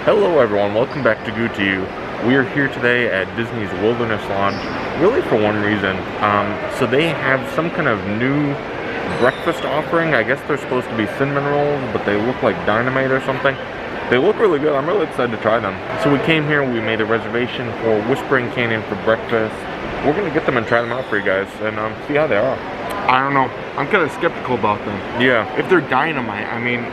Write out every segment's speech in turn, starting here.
Hello everyone, welcome back to Goo To You. We are here today at Disney's Wilderness Lodge, really for one reason. So they have some kind of new breakfast offering. I guess they're supposed to be cinnamon rolls, but they look like Dynamite or something. They look really good. I'm really excited to try them. So we came here, we made a reservation for Whispering Canyon for breakfast. We're gonna get them and try them out for you guys and see how they are. I don't know. I'm kind of skeptical about them. Yeah. If they're Dynamite, I mean,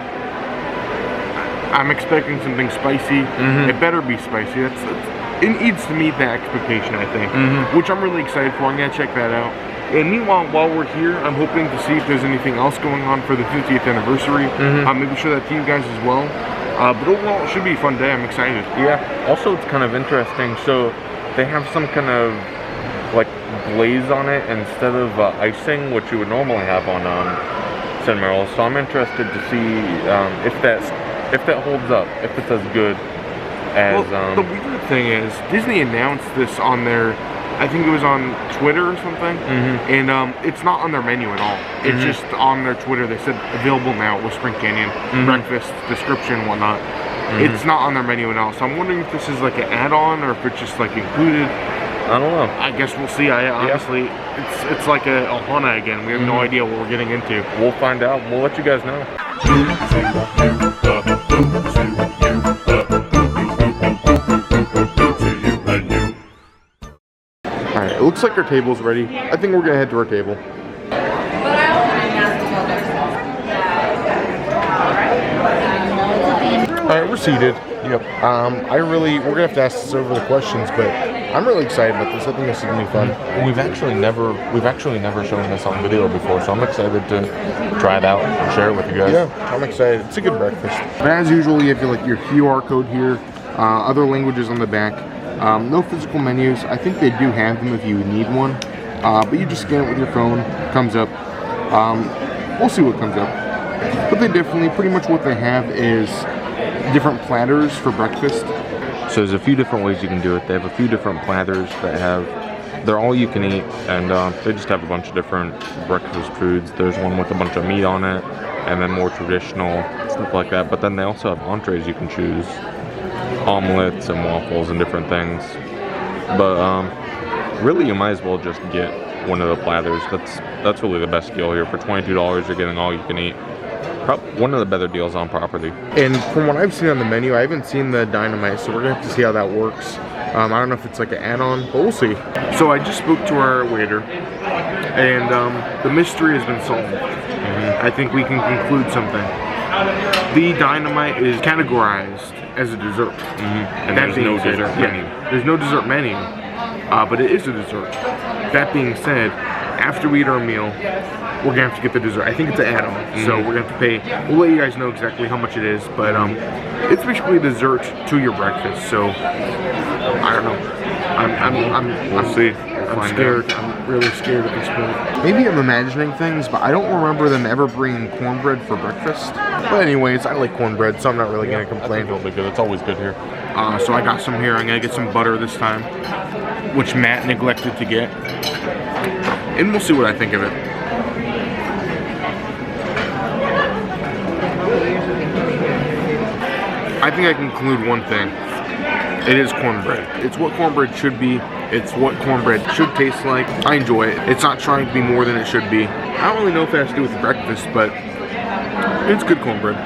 I'm expecting something spicy. It better be spicy. It needs to meet that expectation, I think, which I'm really excited for. I'm gonna check that out. And meanwhile, while we're here, I'm hoping to see if there's anything else going on for the 50th anniversary. Maybe show that to you guys as well. But overall, it should be a fun day. I'm excited. Yeah. Also, it's kind of interesting. So they have some kind of like glaze on it instead of icing, which you would normally have on cinnamon rolls. So I'm interested to see if that holds up, if it's as good as... Well, the weird thing is, Disney announced this on their, I think it was on Twitter or something, and it's not on their menu at all. It's just on their Twitter. They said, available now at Whispering Canyon, breakfast, description, whatnot. It's not on their menu at all. So I'm wondering if this is like an add-on or if it's just like included. I don't know. I guess we'll see. Honestly, it's like a Ohana again. We have no idea what we're getting into. We'll find out. We'll let you guys know. Alright, it looks like our table's ready. I think we're gonna head to our table. Alright, we're seated. Yep. We're gonna have to ask this over the questions, but I'm really excited about this. I think this is gonna be fun. We've actually never shown this on video before, so I'm excited to try it out and share it with you guys. Yeah, I'm excited. It's a good breakfast. But as usual, you have your QR code here, other languages on the back. No physical menus. I think they do have them if you need one, but you just scan it with your phone. Comes up. We'll see what comes up. But they definitely, pretty much what they have is different platters for breakfast. So there's a few different ways you can do it. They have a few different platters they're all you can eat, and they just have a bunch of different breakfast foods. There's one with a bunch of meat on it, and then more traditional stuff like that. But then they also have entrees you can choose, omelets and waffles and different things. But really, you might as well just get one of the platters. That's really the best deal here. For $22, you're getting all you can eat. One of the better deals on property. And from what I've seen on the menu, I haven't seen the Dynamite, so we're gonna have to see how that works. I don't know if it's like an add-on, but we'll see. So I just spoke to our waiter, and the mystery has been solved. I think we can conclude something. The Dynamite is categorized as a dessert. And there's no dessert menu. There's no dessert menu, but it is a dessert. That being said, after we eat our meal, we're gonna have to get the dessert. I think it's an add-on, so we're gonna have to pay. We'll let you guys know exactly how much it is, but it's basically dessert to your breakfast. So I don't know. We'll see. I'm scared. I'm really scared at this point. Maybe I'm imagining things, but I don't remember them ever bringing cornbread for breakfast. But anyways, I like cornbread, so I'm not really gonna complain. It'll be good. It's always good here. So I got some here. I'm gonna get some butter this time, which Matt neglected to get, and we'll see what I think of it. I think I can conclude one thing. It is cornbread. It's what cornbread should be. It's what cornbread should taste like. I enjoy it. It's not trying to be more than it should be. I don't really know if it has to do with breakfast, but it's good cornbread.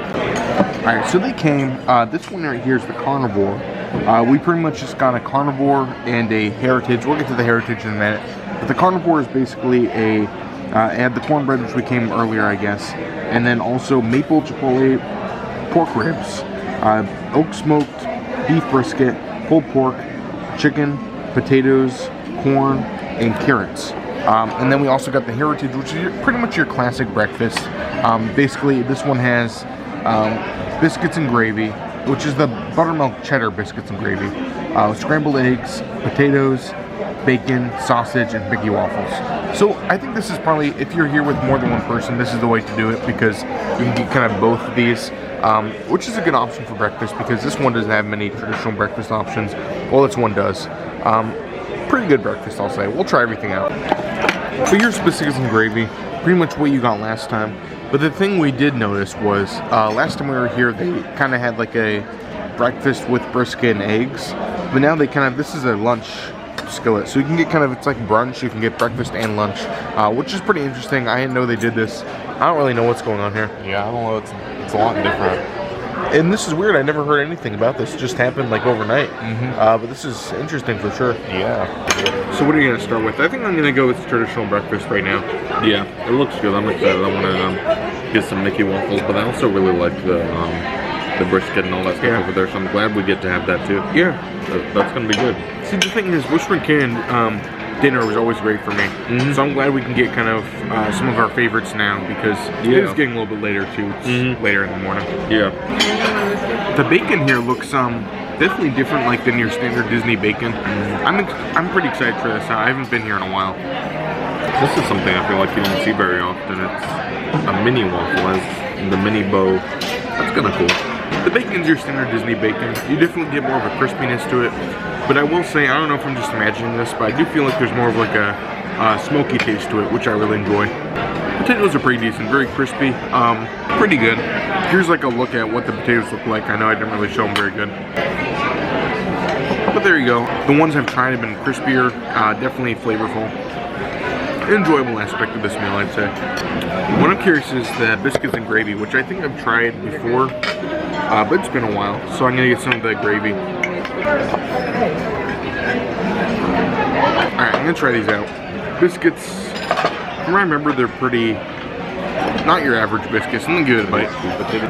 Alright, so they came. This one right here is the carnivore. We pretty much just got a carnivore and a heritage. We'll get to the heritage in a minute. But the carnivore is basically add the cornbread, which we came earlier, I guess. And then also maple chipotle pork ribs. Oak smoked beef brisket, pulled pork, chicken, potatoes, corn, and carrots. And then we also got the heritage, which is pretty much your classic breakfast. Basically, this one has biscuits and gravy, which is the buttermilk cheddar biscuits and gravy, scrambled eggs, potatoes, bacon, sausage, and Mickey waffles. So I think this is probably, if you're here with more than one person, this is the way to do it, because you can get kind of both of these, which is a good option for breakfast, because this one doesn't have many traditional breakfast options. Well, this one does. Pretty good breakfast, I'll say. We'll try everything out. So here's biscuits and gravy, pretty much what you got last time. But the thing we did notice was, last time we were here, they kind of had like a breakfast with brisket and eggs, but now this is a lunch skillet, so you can get it's like brunch. You can get breakfast and lunch, which is pretty interesting. I didn't know they did this. I don't really know what's going on here. Yeah, I don't know. It's a lot different. And this is weird. I never heard anything about this. It just happened like overnight. But this is interesting for sure. Yeah. So what are you gonna start with? I think I'm gonna go with traditional breakfast right now. Yeah, it looks good. I'm excited. I want to get some Mickey waffles, but I also really like the brisket and all that stuff over there. So I'm glad we get to have that too. Yeah, that's gonna be good. See, the thing is, Whispering Canyon dinner was always great for me. So I'm glad we can get some of our favorites now, because it is getting a little bit later too. It's later in the morning. Yeah. The bacon here looks definitely different than your standard Disney bacon. I'm pretty excited for this. I haven't been here in a while. This is something I feel like you don't see very often. It's a mini waffle as the mini bow. That's kind of cool. The bacon's your standard Disney bacon. You definitely get more of a crispiness to it. But I will say, I don't know if I'm just imagining this, but I do feel like there's more of a smoky taste to it, which I really enjoy. Potatoes are pretty decent, very crispy, pretty good. Here's a look at what the potatoes look like. I know I didn't really show them very good. But there you go. The ones I've tried have been crispier, definitely flavorful. Enjoyable aspect of this meal, I'd say. What I'm curious is the biscuits and gravy, which I think I've tried before, but it's been a while. So I'm gonna get some of the gravy. Alright, I'm gonna try these out. Biscuits, from what I remember, they're pretty, not your average biscuits. I'm gonna give it a bite.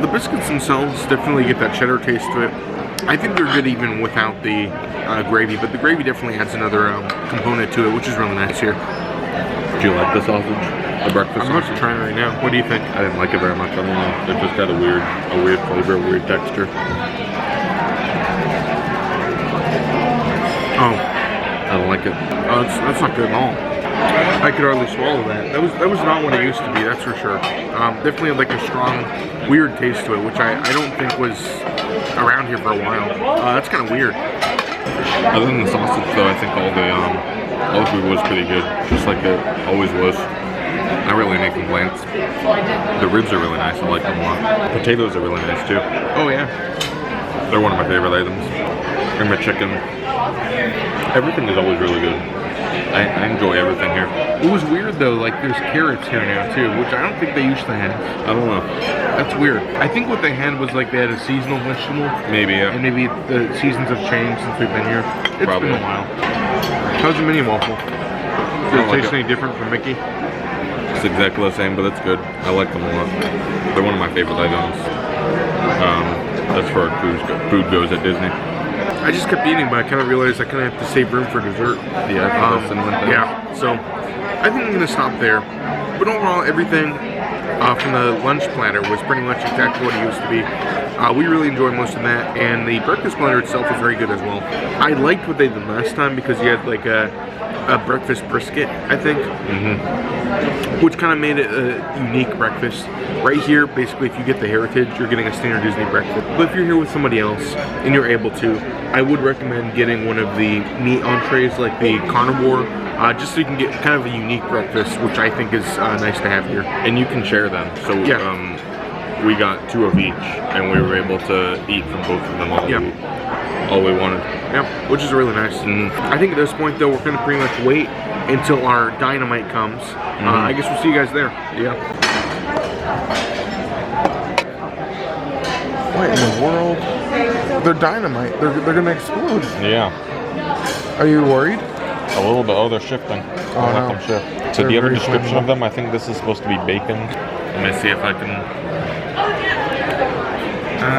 The biscuits themselves definitely get that cheddar taste to it. I think they're good even without the gravy, but the gravy definitely adds another component to it, which is really nice here. Do you like the sausage? The breakfast sausage? I'm about to try it right now. What do you think? I didn't like it very much. I don't know. It just got a weird flavor, a weird texture. Oh, I don't like it. Oh, that's not good at all. I could hardly swallow that. That was not what it used to be, that's for sure. Definitely had a strong, weird taste to it, which I don't think was around here for a while. That's kind of weird. Other than the sausage, though, I think all the food was pretty good, just like it always was. Not really any complaints. The ribs are really nice. I like them a lot. Potatoes are really nice too. Oh yeah. They're one of my favorite items. And my chicken. Everything is always really good. I enjoy everything here. It was weird though, there's carrots here now too, which I don't think they used to have. I don't know. That's weird. I think what they had was they had a seasonal vegetable. Maybe, yeah. And maybe the seasons have changed since we've been here. It's Probably been a while. How's the mini waffle? Does it taste any different from Mickey? It's exactly the same, but it's good. I like them a lot. They're one of my favorite items. As far as food goes at Disney. I just kept eating, but I kind of realized I kind of have to save room for dessert. Yeah, I think that's yeah. So I think I'm gonna stop there. But overall, everything from the lunch platter was pretty much exactly what it used to be. We really enjoyed most of that, and the breakfast platter itself was very good as well. I liked what they did last time because you had a breakfast brisket, I think, which kind of made it a unique breakfast. Right here, basically, if you get the heritage, you're getting a standard Disney breakfast. But if you're here with somebody else and you're able to, I would recommend getting one of the meat entrees, like the carnivore, just so you can get kind of a unique breakfast, which I think is nice to have here. And you can share them. So we got 2 of each, and we were able to eat from both of them all we wanted. Yeah, which is really nice. And I think at this point, though, we're going to pretty much wait until our Dynamite comes. I guess we'll see you guys there. Yeah. What in the world? They're Dynamite. They're going to explode. Yeah. Are you worried? A little bit. Oh, they're shifting. Oh, no. Let them shift. So do you have a description of them? I think this is supposed to be bacon. Let me see if I can...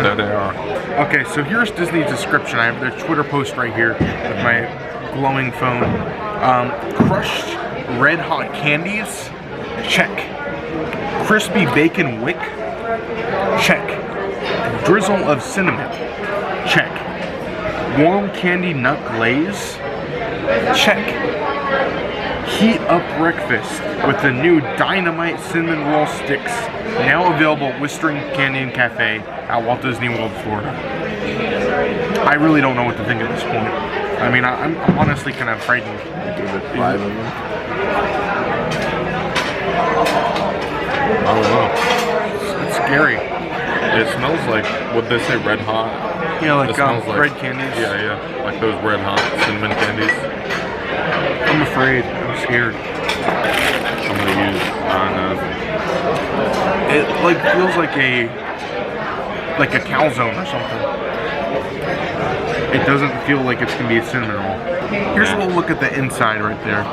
there they are. Okay, so here's Disney's description. I have their Twitter post right here with my glowing phone. Crushed red hot candies? Check. Crispy bacon wick? Check. Drizzle of cinnamon? Check. Warm candy nut glaze? Check. Heat up breakfast with the new Dynamite cinnamon roll sticks, now available at Whispering Canyon Cafe at Walt Disney World, Florida. I really don't know what to think at this point. I mean, I'm honestly kind of frightened. Give it 5 of them. I don't know. It's scary. It smells like, would they say red hot? Yeah, like, It smells bread candies. Yeah, like those red hot cinnamon candies. I'm afraid. I'm scared. I'm gonna use It like feels like a calzone or something. It doesn't feel like it's gonna be a cinnamon roll. Here's a little look at the inside right there.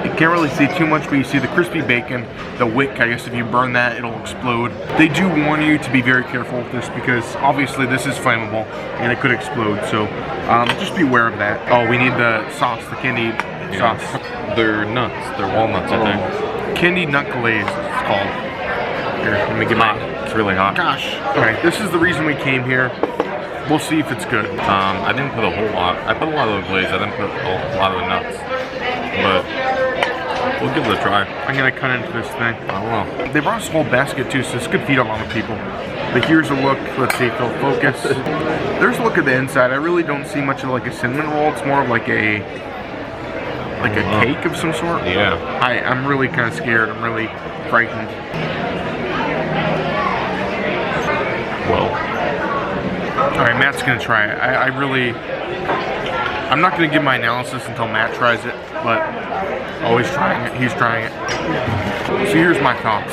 You can't really see too much, but you see the crispy bacon, the wick. I guess if you burn that, it'll explode. They do warn you to be very careful with this because obviously this is flammable and it could explode. So just be aware of that. Oh, we need the sauce, the candied sauce. They're nuts. They're walnuts, I think. Candied nut glaze, it's called. Here, let me get mine. It's really hot. Gosh. Okay, this is the reason we came here. We'll see if it's good. I didn't put a whole lot. I put a lot of the glaze. I didn't put a lot of the nuts. But we'll give it a try. I'm gonna cut into this thing. I don't know. They brought us a whole basket too, so this could feed a lot of people. But here's a look. Let's see if they'll focus. There's a look at the inside. I really don't see much of like a cinnamon roll. It's more of like a cake of some sort. Yeah. I'm really kind of scared. I'm really frightened. Well. All right, Matt's gonna try it. I'm not gonna give my analysis until Matt tries it, but always trying it. He's trying it. So here's my thoughts.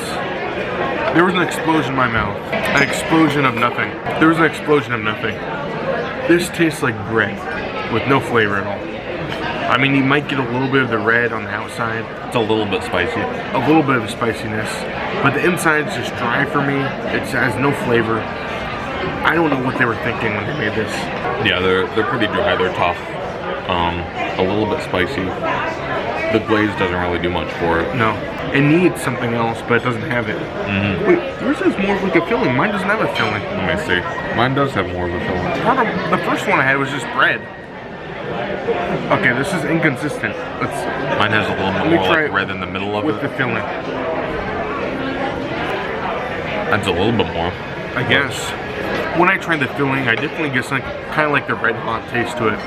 There was an explosion in my mouth. An explosion of nothing. There was an explosion of nothing. This tastes like bread with no flavor at all. I mean, you might get a little bit of the red on the outside. It's a little bit spicy. A little bit of spiciness. But the inside is just dry for me. It has no flavor. I don't know what they were thinking when they made this. Yeah, they're pretty dry. They're tough. A little bit spicy. The glaze doesn't really do much for it. No. It needs something else, but it doesn't have it. Wait, yours has more of like a filling. Mine doesn't have a filling. Let me see. Mine does have more of a filling. The first one I had was just bread. Okay, this is inconsistent. Mine has a little bit more like bread in the middle of it. With the filling. That's a little bit more. I guess. When I tried the filling, I definitely get some kind of like the red hot taste to it.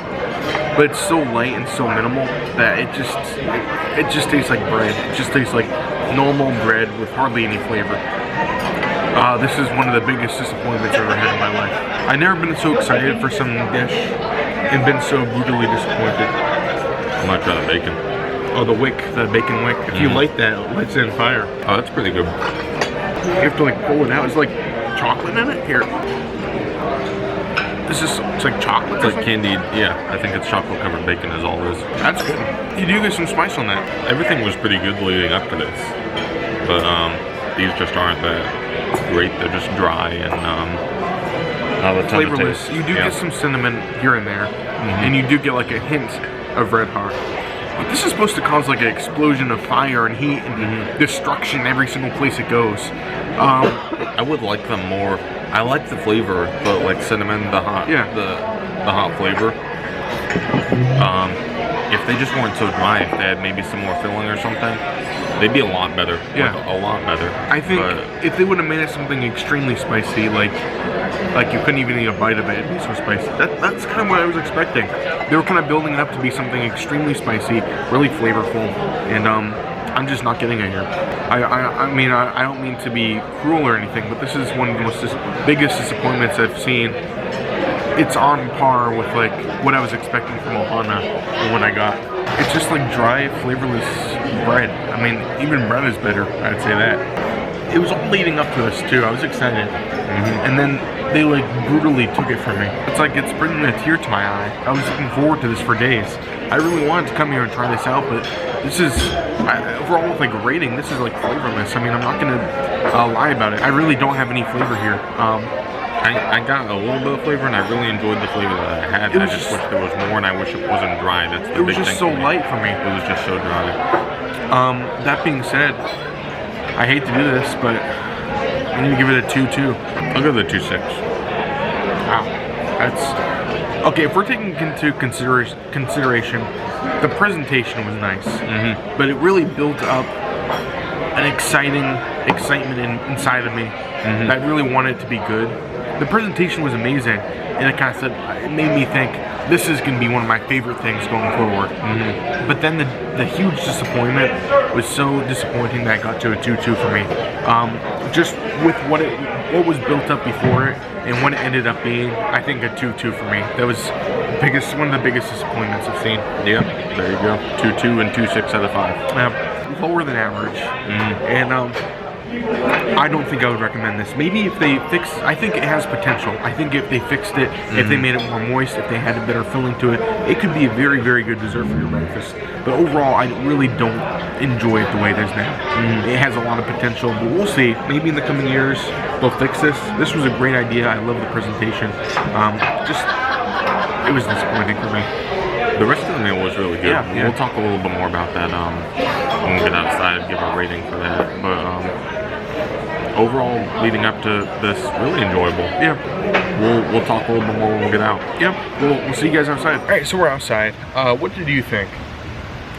But it's so light and so minimal that it just tastes like bread. It just tastes like normal bread with hardly any flavor. This is one of the biggest disappointments I've ever had in my life. I've never been so excited for some dish and been so brutally disappointed. I'm gonna try the bacon. Oh, the wick, the bacon wick. If you light that, it lights it on fire. Oh, that's pretty good. You have to like pull it out. It's like chocolate in it. Here. It's like chocolate. It's like candied, yeah. I think it's chocolate covered bacon is all it is. That's good. You do get some spice on that. Everything was pretty good leading up to this. But these just aren't that great. They're just dry and not a ton of flavorless. taste. You do get some cinnamon here and there. And you do get like a hint of red hot. But this is supposed to cause like an explosion of fire and heat and destruction every single place it goes. I would like them more. I like the flavor, but like cinnamon, the hot flavor. If they just weren't so dry, if they had maybe some more filling or something, they'd be a lot better. Yeah, like, a lot better. I think if they would have made it something extremely spicy, like you couldn't even eat a bite of it, it'd be so spicy. That's kind of what I was expecting. They were kind of building it up to be something extremely spicy, really flavorful, and I'm just not getting it here. I mean, I don't mean to be cruel or anything, but this is one of the biggest disappointments I've seen. It's on par with like what I was expecting from Ohana and what I got. It's just like dry, flavorless bread. I mean, even bread is better, I'd say that. It was all leading up to this too. I was excited. And then they like brutally took it from me. It's like it's bringing a tear to my eye. I was looking forward to this for days. I really wanted to come here and try this out, but this is, overall with like a rating, this is like flavorless. I mean, I'm not gonna lie about it. I really don't have any flavor here. I got a little bit of flavor, and I really enjoyed the flavor that I had. I just wish there was more, and I wish it wasn't dry. That's the big thing. It was just so light for me. It was just so dry. That being said, I hate to do this, but I'm gonna give it a 2-2. I'll give it a 2-6. Wow, that's okay. If we're taking into consideration, the presentation was nice, but it really built up an excitement inside of me that I really wanted it to be good. The presentation was amazing, and it kind of it made me think this is going to be one of my favorite things going forward. But then the huge disappointment was so disappointing that I got to a 2-2 for me. Just with what it what was built up before it and what it ended up being, I think a 2-2 for me. That was one of the biggest disappointments I've seen. Yeah, there you go. 2-2 and 2.6 out of 5. Lower than average. And I don't think I would recommend this. Maybe if they fix, I think it has potential. I think if they fixed it, if they made it more moist, if they had a better filling to it, it could be a very, very good dessert for your breakfast. But overall, I really don't enjoy it the way it is now. It has a lot of potential, but we'll see. Maybe in the coming years, they'll fix this. This was a great idea. I love the presentation. It was disappointing for me. The rest of the meal was really good. Yeah. We'll talk a little bit more about that when we get outside, give a rating for that. But overall, leading up to this, really enjoyable. Yeah. We'll talk a little bit more when we get out. Yep. We'll see you guys outside. All right, so we're outside. What did you think?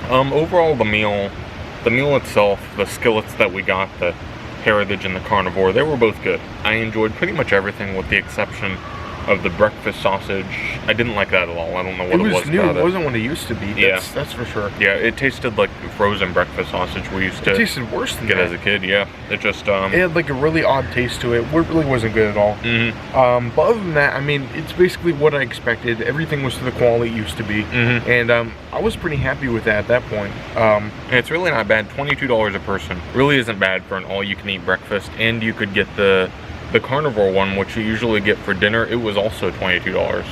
Overall, the meal itself, the skillets that we got, the Heritage and the Carnivore, they were both good. I enjoyed pretty much everything with the exception of the breakfast sausage. I didn't like that at all. I don't know what it was new. about It wasn't what it used to be. That's for sure. Yeah, it tasted like frozen breakfast sausage we used to. It tasted worse than get that. As a kid. Yeah, it just it had like a really odd taste to it. It really wasn't good at all. But other than that, I mean, it's basically what I expected. Everything was to the quality it used to be, and I was pretty happy with that at that point. And it's really not bad. $22 a person really isn't bad for an all-you-can-eat breakfast, and you could get the Carnivore one, which you usually get for dinner. It was also $22,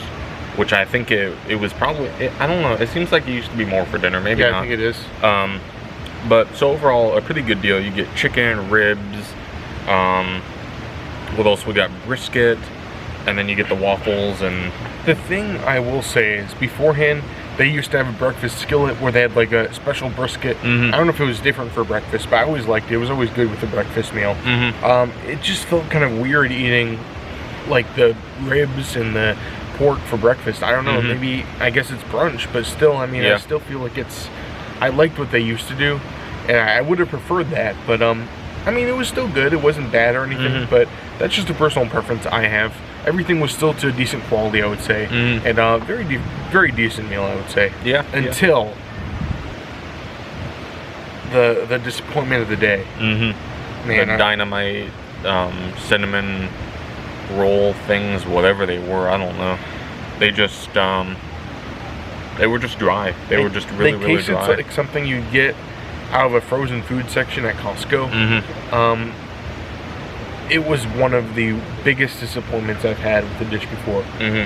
which I think it was probably, I don't know, it seems like it used to be more for dinner, maybe not. I think it is. But so overall, a pretty good deal. You get chicken, ribs, what else we got? Brisket, and then you get the waffles. And the thing I will say is, beforehand, they used to have a breakfast skillet where they had like a special brisket. I don't know if it was different for breakfast, but I always liked it. It was always good with the breakfast meal. It just felt kind of weird eating like the ribs and the pork for breakfast. I don't know, maybe, I guess it's brunch, but still, I mean, I still feel like I liked what they used to do, and I would have preferred that, but I mean, it was still good. It wasn't bad or anything, but that's just a personal preference I have. Everything was still to a decent quality, I would say, and very decent meal, I would say. Yeah. Until the disappointment of the day. Man, the Dynamite, cinnamon roll things, whatever they were, I don't know. They just, they were just dry. They were just really dry. It's like something you get out of a frozen food section at Costco. It was one of the biggest disappointments I've had with the dish before.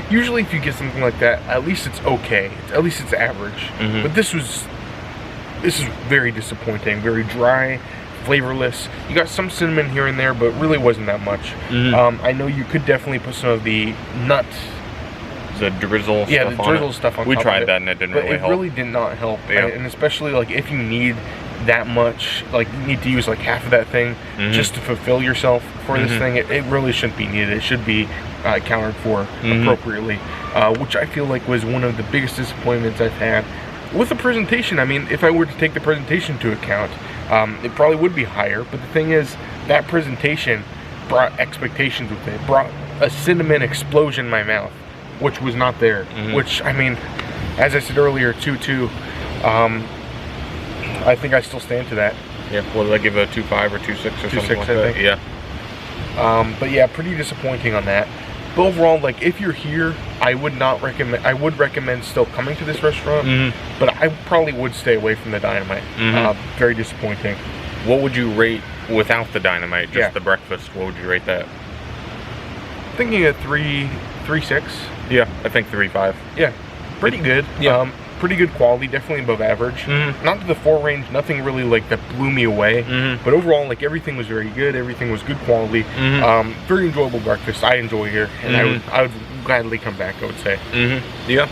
Usually if you get something like that, at least it's okay. At least it's average. But this is very disappointing. Very dry, flavorless. You got some cinnamon here and there, but really wasn't that much. I know you could definitely put some of the nut, the drizzle stuff the drizzle stuff on top of it. We tried that and it didn't really help. It really did not help. And especially like if you need that much, like you need to use like half of that thing just to fulfill yourself for this thing, it really shouldn't be needed. It should be accounted for appropriately, which I feel like was one of the biggest disappointments I've had with the presentation. I mean, if I were to take the presentation into account, it probably would be higher, but the thing is, that presentation brought expectations with it. It brought a cinnamon explosion in my mouth, which was not there. Which, I mean, as I said earlier, 2-2, I think I still stand to that. Yeah, what did I give it, a 2.5 or 2.6 or something like that? Yeah. But yeah, pretty disappointing on that. But overall, like, if you're here, I would recommend still coming to this restaurant, but I probably would stay away from the Dynamite. Very disappointing. What would you rate without the Dynamite, just the breakfast? What would you rate that? Thinking a 3.6. Yeah, I think 3.5. Yeah, pretty good. Yeah. Pretty good quality, definitely above average. Not to the 4 range, nothing really like that blew me away. But overall, like, everything was very good. Everything was good quality. Very enjoyable breakfast. I enjoy here, and I would gladly come back, I would say. Yeah.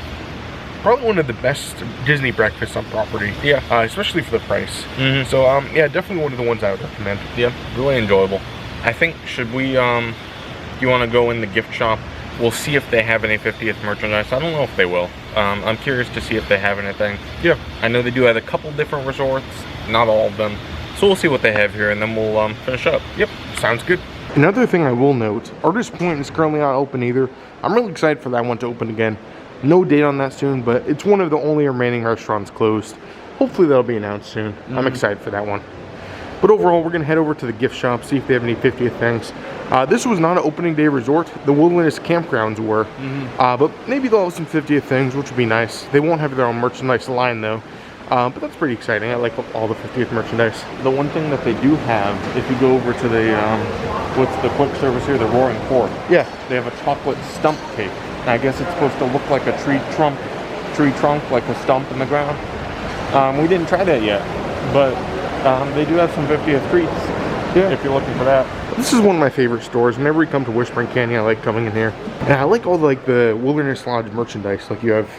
Probably one of the best Disney breakfasts on property. Yeah. Especially for the price. So yeah, definitely one of the ones I would recommend. Yeah, really enjoyable. I think, should we, you want to go in the gift shop? We'll see if they have any 50th merchandise. I don't know if they will. I'm curious to see if they have anything. Yeah. I know they do have a couple different resorts, not all of them. So we'll see what they have here, and then we'll finish up. Yep, sounds good. Another thing I will note, Artist Point is currently not open either. I'm really excited for that one to open again. No date on that soon, but it's one of the only remaining restaurants closed. Hopefully that'll be announced soon. I'm excited for that one. But overall, we're gonna head over to the gift shop, see if they have any 50th things. This was not an opening day resort. The Wilderness campgrounds were, but maybe they'll have some 50th things, which would be nice. They won't have their own merchandise line though. But that's pretty exciting. I like all the 50th merchandise. The one thing that they do have, if you go over to the, what's the quick service here, the Roaring Fork. Yeah. They have a chocolate stump cake. I guess it's supposed to look like a tree trunk, like a stump in the ground. We didn't try that yet, but they do have some 50th treats. Yeah. If you're looking for that. This is one of my favorite stores. Whenever we come to Whispering Canyon, I like coming in here. And I like all the Wilderness Lodge merchandise. Like you have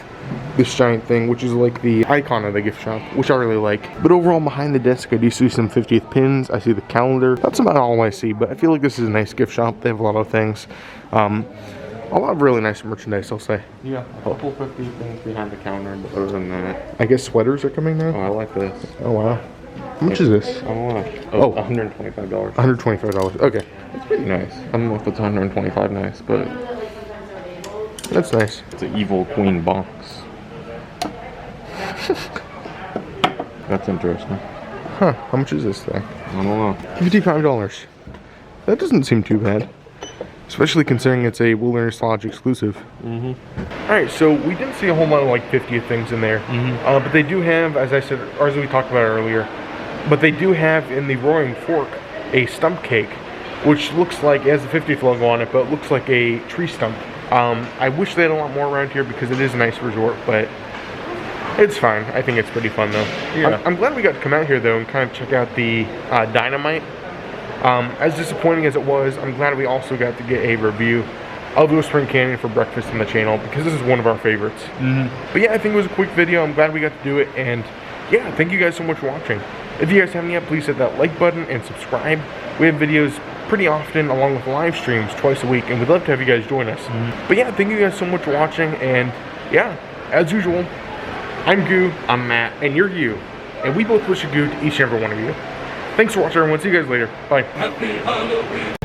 this giant thing, which is like the icon of the gift shop, which I really like. But overall, behind the desk, I do see some 50th pins. I see the calendar. That's about all I see, but I feel like this is a nice gift shop. They have a lot of things. A lot of really nice merchandise, I'll say. Yeah, a couple 50 things behind the counter, but other than that, I guess sweaters are coming now? Oh, I like this. Oh, wow. How much is this? Oh, $125. $125, okay. It's pretty nice. I don't know if it's $125 nice, but that's nice. It's an Evil Queen box. That's interesting. Huh, how much is this thing? I don't know. $55. That doesn't seem too bad. Especially considering it's a Wilderness Lodge exclusive. Alright, so we didn't see a whole lot of like 50th things in there. But they do have, as I said, or as we talked about earlier, but they do have in the Roaring Fork a stump cake, which looks like, it has the 50th logo on it, but it looks like a tree stump. I wish they had a lot more around here because it is a nice resort, but it's fine. I think it's pretty fun though. Yeah. I'm glad we got to come out here though and kind of check out the Dynamite. As disappointing as it was, I'm glad we also got to get a review of Whispering Canyon for breakfast on the channel because this is one of our favorites. But yeah, I think it was a quick video. I'm glad we got to do it, and yeah, thank you guys so much for watching. If you guys haven't yet, please hit that like button and subscribe. We have videos pretty often along with live streams twice a week, and we'd love to have you guys join us. But yeah, thank you guys so much for watching, and yeah, as usual, I'm Goo, I'm Matt, and you're you, and we both wish you good to each and every one of you. Thanks for watching, everyone. See you guys later. Bye. Happy Halloween.